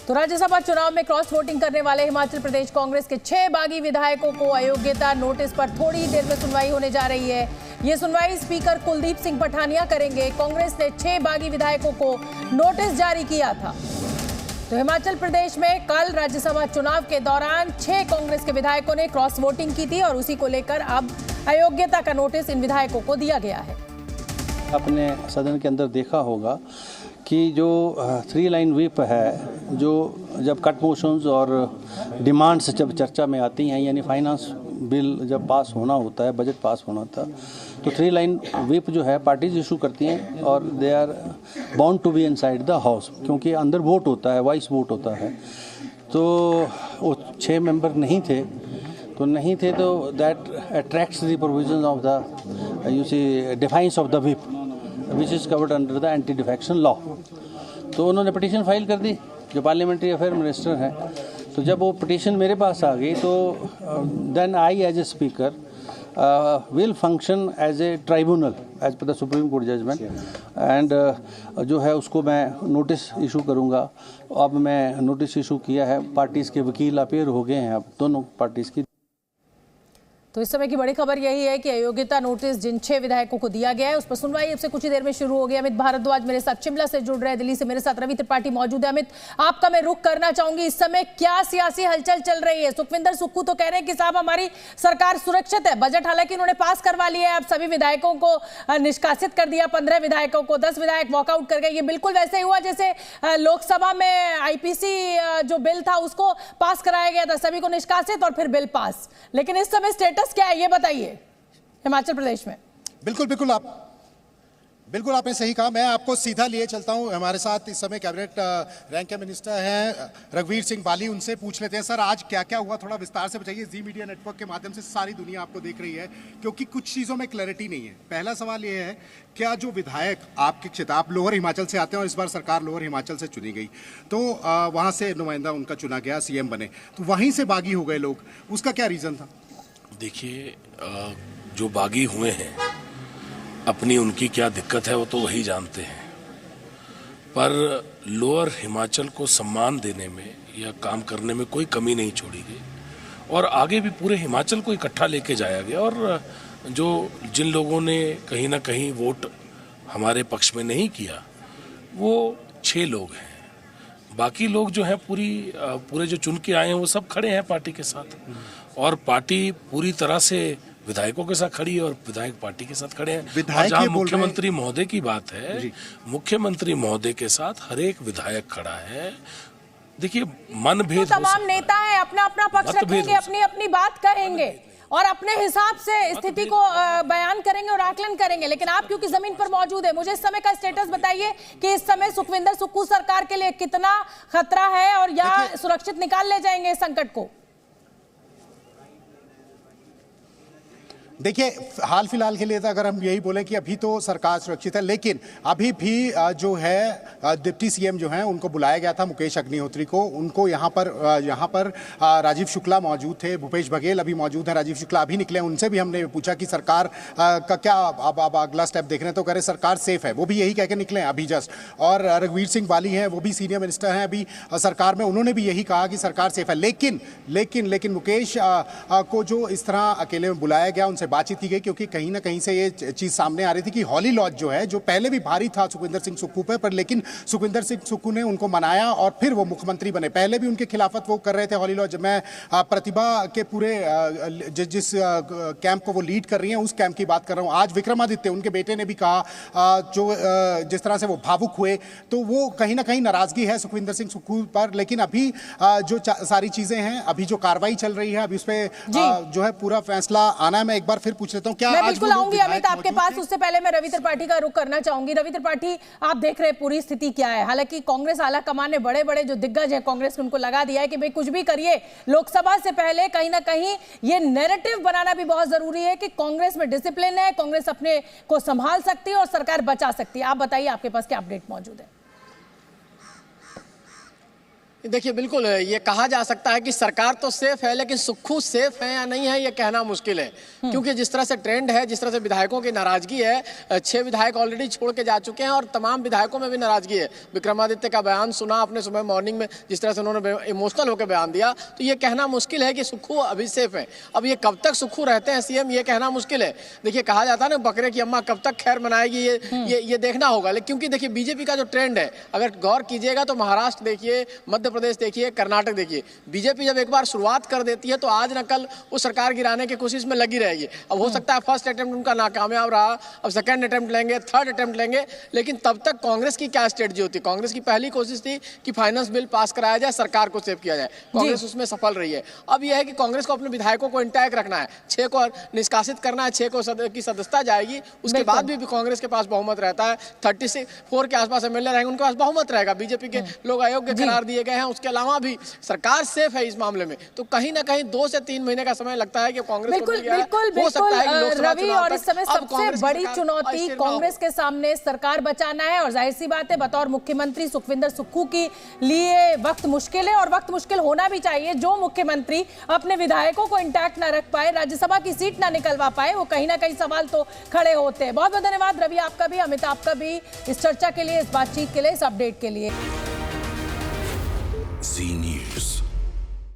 तो राज्यसभा चुनाव में क्रॉस वोटिंग करने वाले हिमाचल प्रदेश कांग्रेस के 6 बागी विधायकों को अयोग्यता नोटिस पर थोड़ी देर में सुनवाई होने जा रही है। ये सुनवाई स्पीकर कुलदीप सिंह पठानिया करेंगे। कांग्रेस ने 6 बागी विधायकों को नोटिस जारी किया था। तो हिमाचल प्रदेश में कल राज्यसभा चुनाव के दौरान 6 कांग्रेस के विधायकों ने क्रॉस वोटिंग की थी और उसी को लेकर अब अयोग्यता का नोटिस इन विधायकों को दिया गया है। अपने सदन के अंदर देखा होगा कि जो 3 लाइन व्हिप है, जो जब कट मोशंस और डिमांड्स जब चर्चा में आती हैं, यानी फाइनेंस बिल जब पास होना होता है, बजट पास होना था, तो 3 लाइन व्हिप जो है पार्टीज इशू करती हैं और they are bound to be inside the house, क्योंकि अंदर वोट होता है, वॉइस वोट होता है। तो वो 6 मेंबर नहीं थे तो that attracts the provision of the U C defiance of the whip which is covered under the anti defection law. तो उन्होंने पिटीशन फाइल कर दी, जो पार्लियामेंट्री अफेयर मिनिस्टर हैं। तो जब वो पिटीशन मेरे पास आ गई तो then I as a speaker will function as a tribunal as per the supreme court judgment and जो है उसको मैं नोटिस इशू करूँगा। अब मैं नोटिस इशू किया है, पार्टीज़ के वकील अपीयर हो गए हैं अब दोनों पार्टीज़ की। तो इस समय की बड़ी खबर यही है कि अयोग्यता नोटिस जिन 6 विधायकों को दिया गया है उस पर सुनवाई अब से कुछ ही देर में शुरू हो गई। अमित भारद्वाज मेरे साथ शिमला से जुड़ रहे हैं, दिल्ली से मेरे साथ रवि त्रिपाठी मौजूद है। अमित, आपका मैं रुख करना चाहूंगी, इस समय क्या सियासी हलचल चल रही है? सुखविंदर सुक्खू तो कह रहे हैं कि साहब हमारी सरकार सुरक्षित है, बजट हालांकि उन्होंने पास करवा लिया है, अब सभी विधायकों को निष्कासित कर दिया, 15 विधायकों को, 10 विधायक वॉकआउट कर गए। ये बिल्कुल वैसे ही हुआ जैसे लोकसभा में आईपीसी जो बिल था उसको पास कराया गया था, सभी को निष्कासित और फिर बिल पास। लेकिन इस समय स्टेटस क्या है ये बताइए हिमाचल प्रदेश में। बिल्कुल आपने सही कहा। मैं आपको सीधा लिए चलता हूं। हमारे साथ इस समय कैबिनेट रैंक के मिनिस्टर हैं रघुवीर सिंह बाली, उनसे पूछ लेते हैं। सर, आज क्या क्या हुआ, थोड़ा विस्तार से बताइए। जी मीडिया नेटवर्क के माध्यम से सारी दुनिया आपको देख रही है, क्योंकि कुछ चीज़ों में क्लैरिटी नहीं है। पहला सवाल ये है, क्या जो विधायक आपके खिताब लोअर हिमाचल से आते हैं और इस बार सरकार लोअर हिमाचल से चुनी गई, तो वहाँ से नुमाइंदा उनका चुना गया, सीएम बने, तो वहीं से बागी हो गए लोग, उसका क्या रीज़न था? देखिए, जो बागी हुए हैं अपनी उनकी क्या दिक्कत है वो तो वही जानते हैं, पर लोअर हिमाचल को सम्मान देने में या काम करने में कोई कमी नहीं छोड़ी गई और आगे भी पूरे हिमाचल को इकट्ठा लेके जाया गया। और जो जिन लोगों ने कहीं ना कहीं वोट हमारे पक्ष में नहीं किया वो 6 लोग हैं। बाकी लोग जो हैं पूरे जो चुन के आए हैं वो सब खड़े हैं पार्टी के साथ और पार्टी पूरी तरह से विधायकों के साथ खड़ी है और विधायक पार्टी के साथ खड़े हैं। और जहाँ मुख्यमंत्री महोदय की बात है, मुख्यमंत्री महोदय के साथ हर एक विधायक खड़ा है। देखिए, मनभेद तो तमाम नेता है, अपना अपना पक्ष रखेंगे, अपनी अपनी बात कहेंगे और अपने हिसाब से स्थिति को बयान करेंगे और आकलन करेंगे। लेकिन आप क्योंकि जमीन पर मौजूद है, मुझे इस समय का स्टेटस बताइए कि इस समय सुखविंदर सुक्खू सरकार के लिए कितना खतरा है और या सुरक्षित निकाल ले जाएंगे इस संकट को? देखिए, हाल फिलहाल के लिए तो अगर हम यही बोले कि अभी तो सरकार सुरक्षित है, लेकिन अभी भी जो है डिप्टी सीएम जो हैं उनको बुलाया गया था, मुकेश अग्निहोत्री को। उनको यहाँ पर राजीव शुक्ला मौजूद थे, भूपेश बघेल अभी मौजूद हैं। राजीव शुक्ला अभी निकले, उनसे भी हमने पूछा कि सरकार का क्या अब अगला स्टेप देख रहे हैं, तो कह रहे सरकार सेफ है, वो भी यही कह के निकले हैं अभी जस्ट। और रघुवीर सिंह बाली हैं, वो भी सीनियर मिनिस्टर हैं अभी सरकार में, उन्होंने भी यही कहा कि सरकार सेफ है। लेकिन मुकेश को जो इस तरह अकेले में बुलाया गया, उनसे बातचीत की गई, क्योंकि कहीं ना कहीं से ये चीज सामने आ रही थी कि हॉली लॉज जो है, जो पहले भी भारी था सुखविंदर सिंह सुक्खू पर, लेकिन सुखविंदर सिंह सुक्खू ने उनको मनाया और फिर वो मुख्यमंत्री बने। पहले भी उनके खिलाफत वो कर रहे थे हॉली लॉज। मैं प्रतिभा के पूरे जिस कैंप को वो लीड कर रही हैं उस कैंप की बात कर रहा हूं। आज विक्रमादित्य, उनके बेटे ने भी कहा, जो जिस तरह से वो भावुक हुए, तो वो कहीं ना कहीं नाराजगी है सुखविंदर सिंह सुक्खू पर। लेकिन अभी जो सारी चीजें हैं, अभी जो कार्रवाई चल रही है, अभी उस पर जो है पूरा फैसला आना है। मैं एक बार फिर पूछ लेता हूं, क्या मैं बिल्कुल आऊंगी अमित आपके पास, उससे पहले मैं रवि त्रिपाठी का रुख करना चाहूंगी। रवि त्रिपाठी, आप देख रहे हैं पूरी स्थिति क्या है। हालांकि कांग्रेस आला कमान ने बड़े बड़े जो दिग्गज है कांग्रेस के, उनको लगा दिया है कि भाई कुछ भी करिए, लोकसभा से पहले कहीं ना कहीं ये नैरेटिव बनाना भी बहुत जरूरी है कि कांग्रेस में डिसिप्लिन है, कांग्रेस अपने को संभाल सकती है और सरकार बचा सकती है। आप बताइए, आपके पास क्या अपडेट मौजूद है? देखिए बिल्कुल ये कहा जा सकता है कि सरकार तो सेफ है, लेकिन सुक्खू सेफ है या नहीं है ये कहना मुश्किल है, क्योंकि जिस तरह से ट्रेंड है, जिस तरह से विधायकों की नाराजगी है, 6 विधायक ऑलरेडी छोड़ के जा चुके हैं और तमाम विधायकों में भी नाराजगी है। विक्रमादित्य का बयान सुना आपने सुबह मॉर्निंग में, जिस तरह से उन्होंने इमोशनल होकर बयान दिया, तो ये कहना मुश्किल है कि सुक्खू अभी सेफ है। अब ये कब तक सुक्खू रहते हैं सीएम, ये कहना मुश्किल है। देखिए कहा जाता है ना, बकरे की अम्मा कब तक खैर मनाएगी, ये देखना होगा। लेकिन क्योंकि देखिए बीजेपी का जो ट्रेंड है, अगर गौर कीजिएगा तो महाराष्ट्र देखिए, मध्य प्रदेश देखिए, कर्नाटक देखिए, बीजेपी जब एक बार शुरुआत कर देती है तो आज न कल वो सरकार गिराने की कोशिश में लगी रहेगी। अब हो सकता है फर्स्ट अटेम्प्ट उनका नाकामयाब रहा, अब सेकंड अटेम्प्ट लेंगे, थर्ड अटेम्प्ट लेंगे, लेकिन तब तक कांग्रेस की क्या स्ट्रेटजी होती है? कांग्रेस की पहली कोशिश थी कि फाइनेंस बिल पास कराया जाए, सरकार को सेव किया जाए, कांग्रेस उसमें सफल रही है। अब यह है कि कांग्रेस को अपने विधायकों को इंटैक्ट रखना है, 6 को निष्कासित करना है, 6 को की सदस्यता जाएगी, उसके बाद भी कांग्रेस के पास बहुमत रहता है, 34 के आसपास एमएलए रहेंगे, उनके पास बहुमत रहेगा। बीजेपी के लोग अयोग्य करार दिए गए हैं, उसके अलावा भी सरकार सेफ है इस मामले में। तो कहीं ना कहीं 2 से 3 महीने का समय लगता है कि कांग्रेस को मिल गया है। हो सकता है कि लोकसभा रवि, और इस समय सबसे बड़ी चुनौती कांग्रेस के सामने सरकार बचाना है, और जाहिर सी बात है बतौर मुख्यमंत्री सुखविंदर सुक्खू के लिए वक्त मुश्किल है, और वक्त मुश्किल होना भी चाहिए। जो मुख्यमंत्री अपने विधायकों को इंटैक्ट ना रख पाए, राज्यसभा की सीट ना निकलवा पाए, वो कहीं ना कहीं सवाल तो खड़े होते हैं। बहुत बहुत धन्यवाद रवि आपका भी, अमित आपका भी, इस चर्चा के लिए, इस बातचीत के लिए, इस अपडेट के लिए। जी न्यूज़।